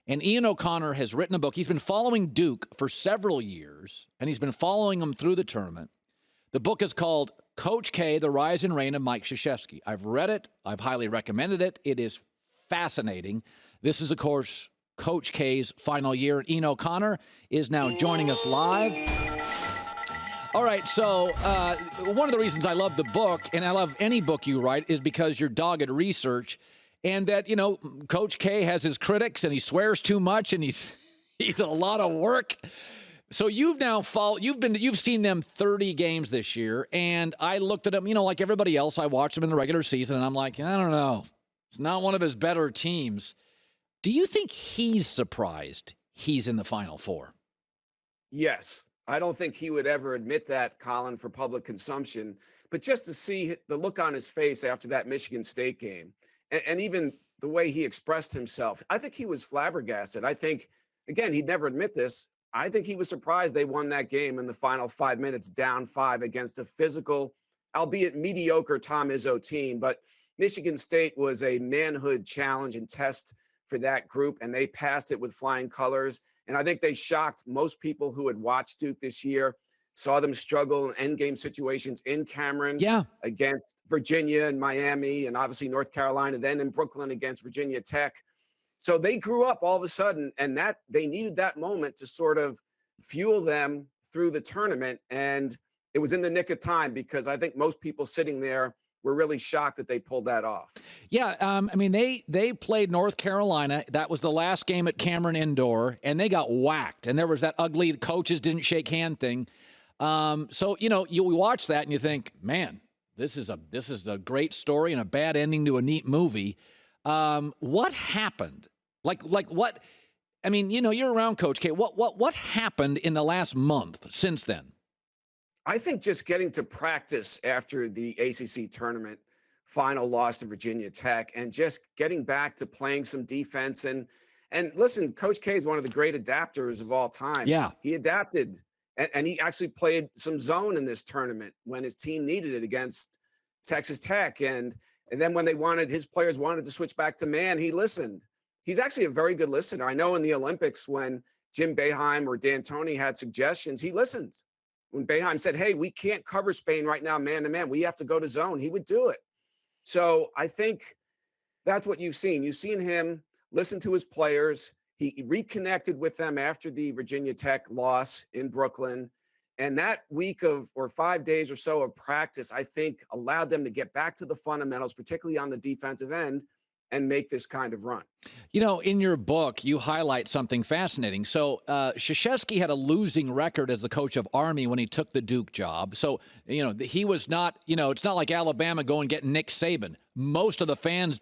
And Ian O'Connor has written a book. He's been following Duke for several years, and he's been following them through the tournament. The book is called Coach K, The Rise and Reign of Mike Krzyzewski. I've read it. I've highly recommended it. It is fascinating. This is, of course, Coach K's final year. Ian O'Connor is now joining us live. All right, so one of the reasons I love the book, and I love any book you write, is because you're dogged research, and that, Coach K has his critics, and he swears too much, and he's a lot of work. So you've now you've seen them 30 games this year, and I looked at them, like everybody else. I watched them in the regular season, and I'm like, I don't know. It's not one of his better teams. Do you think he's surprised he's in the Final Four? Yes. I don't think he would ever admit that, Colin, for public consumption. But just to see the look on his face after that Michigan State game, and even the way he expressed himself, I think he was flabbergasted. I think, again, he'd never admit this. I think he was surprised they won that game in the final 5 minutes, down 5 against a physical, albeit mediocre Tom Izzo team. But Michigan State was a manhood challenge and test for that group, and they passed it with flying colors. And I think they shocked most people who had watched Duke this year, saw them struggle in endgame situations in Cameron against Virginia and Miami, and obviously North Carolina, then in Brooklyn against Virginia Tech. So they grew up all of a sudden, and that they needed that moment to sort of fuel them through the tournament. And it was in the nick of time, because I think most people sitting there were really shocked that they pulled that off. Yeah, they played North Carolina. That was the last game at Cameron Indoor, and they got whacked. And there was that ugly coaches didn't shake hand thing. So you watch that and you think, man, this is a great story and a bad ending to a neat movie. What happened? Like what? I mean, you're around Coach K. What happened in the last month since then? I think just getting to practice after the ACC tournament final loss to Virginia Tech, and just getting back to playing some defense. And listen, Coach K is one of the great adapters of all time. Yeah. He adapted, and he actually played some zone in this tournament when his team needed it against Texas Tech. And then when his players wanted to switch back to man, he listened. He's actually a very good listener. I know in the Olympics, when Jim Boeheim or D'Antoni had suggestions, he listened. When Boeheim said, hey, we can't cover Spain right now, man to man, we have to go to zone, he would do it. So I think that's what you've seen. You've seen him listen to his players. He reconnected with them after the Virginia Tech loss in Brooklyn. And that week or 5 days or so of practice, I think, allowed them to get back to the fundamentals, particularly on the defensive end, and make this kind of run. In your book, you highlight something fascinating. So Krzyzewski had a losing record as the coach of Army when he took the Duke job. So, he was not, it's not like Alabama going and getting Nick Saban. Most of the fans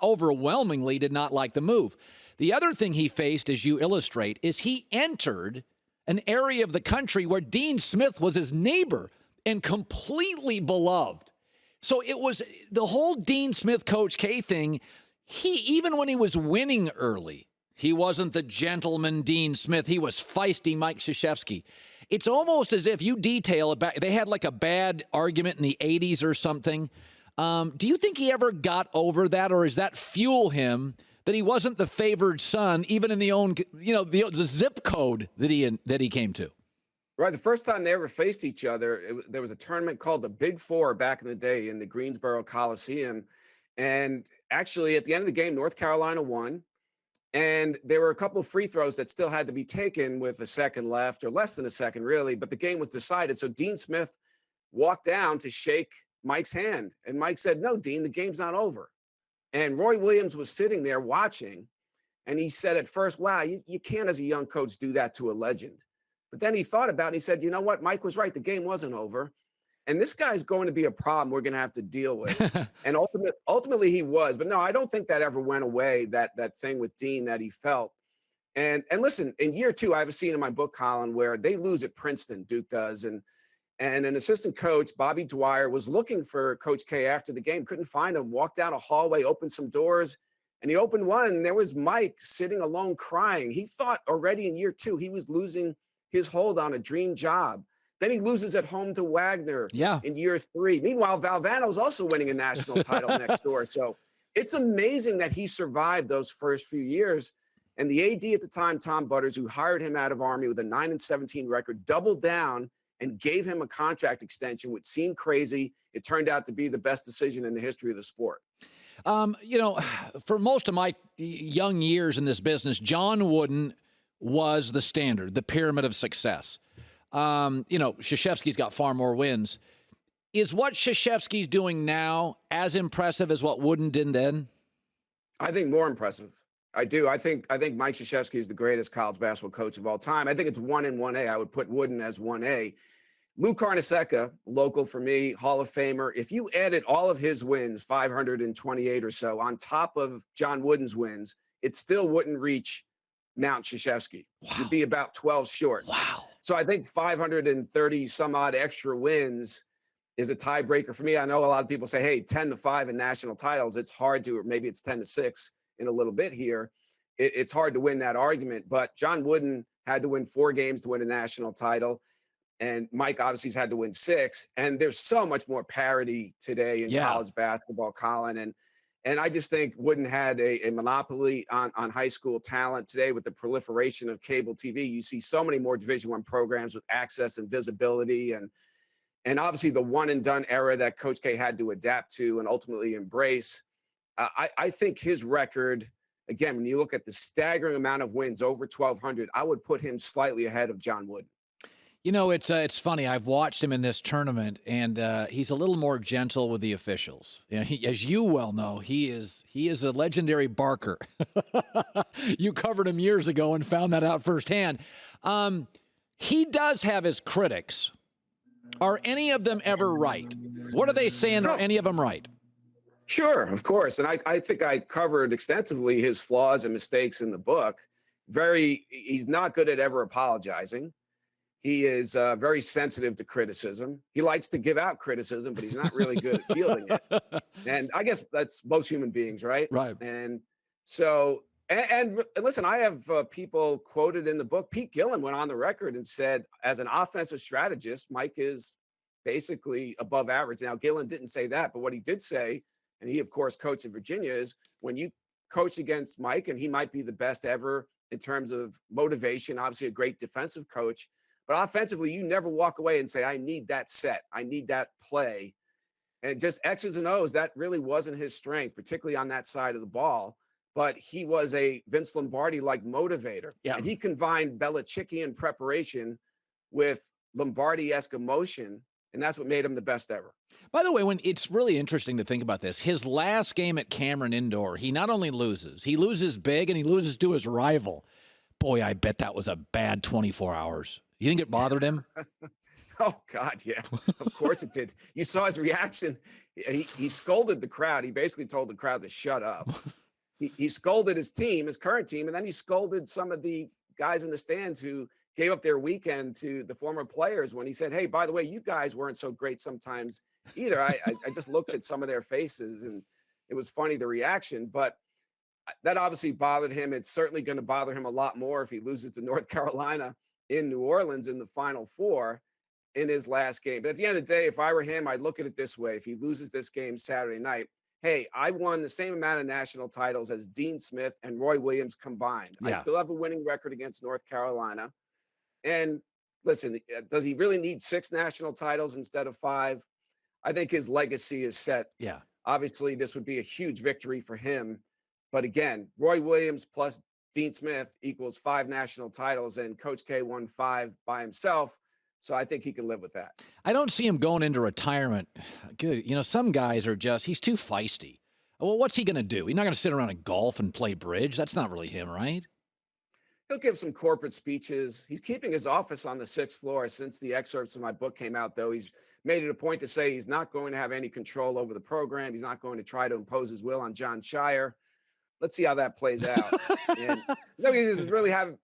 overwhelmingly did not like the move. The other thing he faced, as you illustrate, is he entered an area of the country where Dean Smith was his neighbor and completely beloved. So it was the whole Dean Smith, Coach K thing. Even when he was winning early, he wasn't the gentleman Dean Smith. He was feisty Mike Krzyzewski. It's almost as if you detail about they had like a bad argument in the 80s or something. Do you think he ever got over that, or does that fuel him that he wasn't the favored son, even in the zip code that he came to? Right. The first time they ever faced each other, there was a tournament called the Big Four back in the day in the Greensboro Coliseum. And actually, at the end of the game, North Carolina won. And there were a couple of free throws that still had to be taken with a second left, or less than a second, really. But the game was decided. So Dean Smith walked down to shake Mike's hand. And Mike said, no, Dean, the game's not over. And Roy Williams was sitting there watching. And he said at first, wow, you can't, as a young coach, do that to a legend. But then he thought about it. And he said, you know what? Mike was right. The game wasn't over. And this guy's going to be a problem we're going to have to deal with. And ultimately he was. But no, I don't think that ever went away, that thing with Dean that he felt. And listen, in year 2, I have a scene in my book, Colin, where they lose at Princeton, Duke does. And an assistant coach, Bobby Dwyer, was looking for Coach K after the game, couldn't find him, walked down a hallway, opened some doors, and he opened one, and there was Mike sitting alone crying. He thought already in year 2 he was losing his hold on a dream job. Then he loses at home to Wagner in year 3. Meanwhile, Valvano's also winning a national title next door. So it's amazing that he survived those first few years. And the AD at the time, Tom Butters, who hired him out of Army with a 9-17 record, doubled down and gave him a contract extension, which seemed crazy. It turned out to be the best decision in the history of the sport. You know, for most of my young years in this business, John Wooden was the standard, the pyramid of success. You know, Krzyzewski's got far more wins. Is what Krzyzewski's doing now as impressive as what Wooden did then? I think more impressive. I do. I think Mike Krzyzewski is the greatest college basketball coach of all time. I think it's 1 and 1A. I would put Wooden as 1A. Lou Carnesecca, local for me, Hall of Famer. If you added all of his wins, 528 or so, on top of John Wooden's wins, it still wouldn't reach Mount Krzyzewski. Wow. You'd be about 12 short. Wow. So I think 530 some odd extra wins is a tiebreaker for me. I know a lot of people say, hey, 10-5 in national titles. It's hard to, or maybe it's 10-6 in a little bit here. It's hard to win that argument. But John Wooden had to win 4 games to win a national title. And Mike obviously has had to win 6. And there's so much more parity today in college basketball, Colin. And I just think Wooden had a monopoly on high school talent today with the proliferation of cable TV. You see so many more Division I programs with access and visibility. And obviously the one and done era that Coach K had to adapt to and ultimately embrace. I think his record, again, when you look at the staggering amount of wins, over 1,200, I would put him slightly ahead of John Wooden. You know, it's funny. I've watched him in this tournament, and he's a little more gentle with the officials. You know, as you well know, he is a legendary barker. You covered him years ago and found that out firsthand. He does have his critics. Are any of them ever right? What are they saying? Are any of them right? Sure, of course. And I think I covered extensively his flaws and mistakes in the book. He's not good at ever apologizing. He is very sensitive to criticism. He likes to give out criticism, but he's not really good at fielding it. And I guess that's most human beings, right? Right. And so, and listen, I have people quoted in the book. Pete Gillen went on the record and said, as an offensive strategist, Mike is basically above average. Now, Gillen didn't say that, but what he did say, and he, of course, coached in Virginia, is when you coach against Mike, and he might be the best ever in terms of motivation, obviously a great defensive coach, but offensively, you never walk away and say, I need that set. I need that play. And just X's and O's, that really wasn't his strength, particularly on that side of the ball. But he was a Vince Lombardi-like motivator. Yeah. And he combined Belichickian preparation with Lombardi-esque emotion. And that's what made him the best ever. By the way, when it's really interesting to think about this, his last game at Cameron Indoor, he not only loses, he loses big and he loses to his rival. Boy, I bet that was a bad 24 hours. You think it bothered him? Oh, God, yeah. Of course it did. You saw his reaction. He scolded the crowd. He basically told the crowd to shut up. He scolded his team, his current team, and then he scolded some of the guys in the stands who gave up their weekend to the former players when he said, hey, by the way, you guys weren't so great sometimes either. I just looked at some of their faces, and it was funny, the reaction. But that obviously bothered him. It's certainly going to bother him a lot more if he loses to North Carolina in New Orleans in the Final Four in his last game. But at the end of the day, if I were him, I'd look at it this way. If he loses this game Saturday night, hey, I won the same amount of national titles as Dean Smith and Roy Williams combined. Yeah. I still have a winning record against North Carolina. And listen, does he really need 6 national titles instead of 5? I think his legacy is set. Yeah. Obviously, this would be a huge victory for him. But again, Roy Williams plus Dean Smith equals 5 national titles, and Coach K won 5 by himself. So I think he can live with that. I don't see him going into retirement. Good. You know, some guys are just, he's too feisty. Well, what's he going to do? He's not going to sit around and golf and play bridge. That's not really him, right? He'll give some corporate speeches. He's keeping his office on the 6th floor. Since the excerpts of my book came out, though, he's made it a point to say he's not going to have any control over the program. He's not going to try to impose his will on John Shire. Let's see how that plays out. And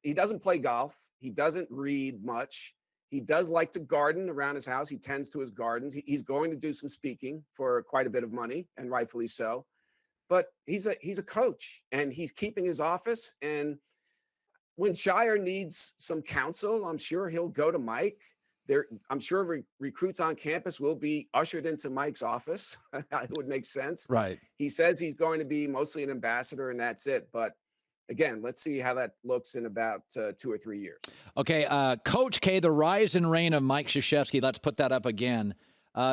he doesn't play golf. He doesn't read much. He does like to garden around his house. He tends to his gardens. He's going to do some speaking for quite a bit of money, and rightfully so. But he's a coach, and he's keeping his office. And when Shire needs some counsel, I'm sure he'll go to Mike. I'm sure recruits on campus will be ushered into Mike's office. It would make sense. Right. He says he's going to be mostly an ambassador, and that's it. But again, let's see how that looks in about 2 or 3 years. Okay, Coach K, the rise and reign of Mike Krzyzewski. Let's put that up again.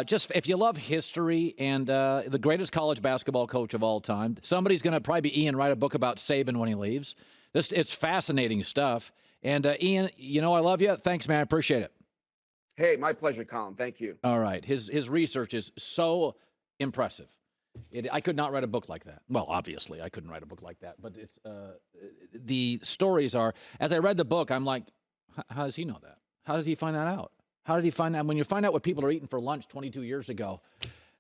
Just if you love history and the greatest college basketball coach of all time, somebody's going to probably be Ian write a book about Saban when he leaves. It's fascinating stuff. And Ian, I love you. Thanks, man. I appreciate it. Hey, my pleasure, Colin. Thank you. All right. His research is so impressive. I could not write a book like that. Well, obviously, I couldn't write a book like that. But it's the stories are, as I read the book, I'm like, how does he know that? How did he find that out? How did he find that? When you find out what people are eating for lunch 22 years ago,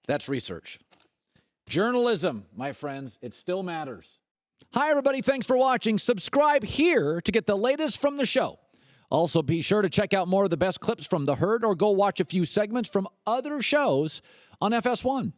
that's research. Journalism, my friends, it still matters. Hi, everybody. Thanks for watching. Subscribe here to get the latest from the show. Also, be sure to check out more of the best clips from The Herd or go watch a few segments from other shows on FS1.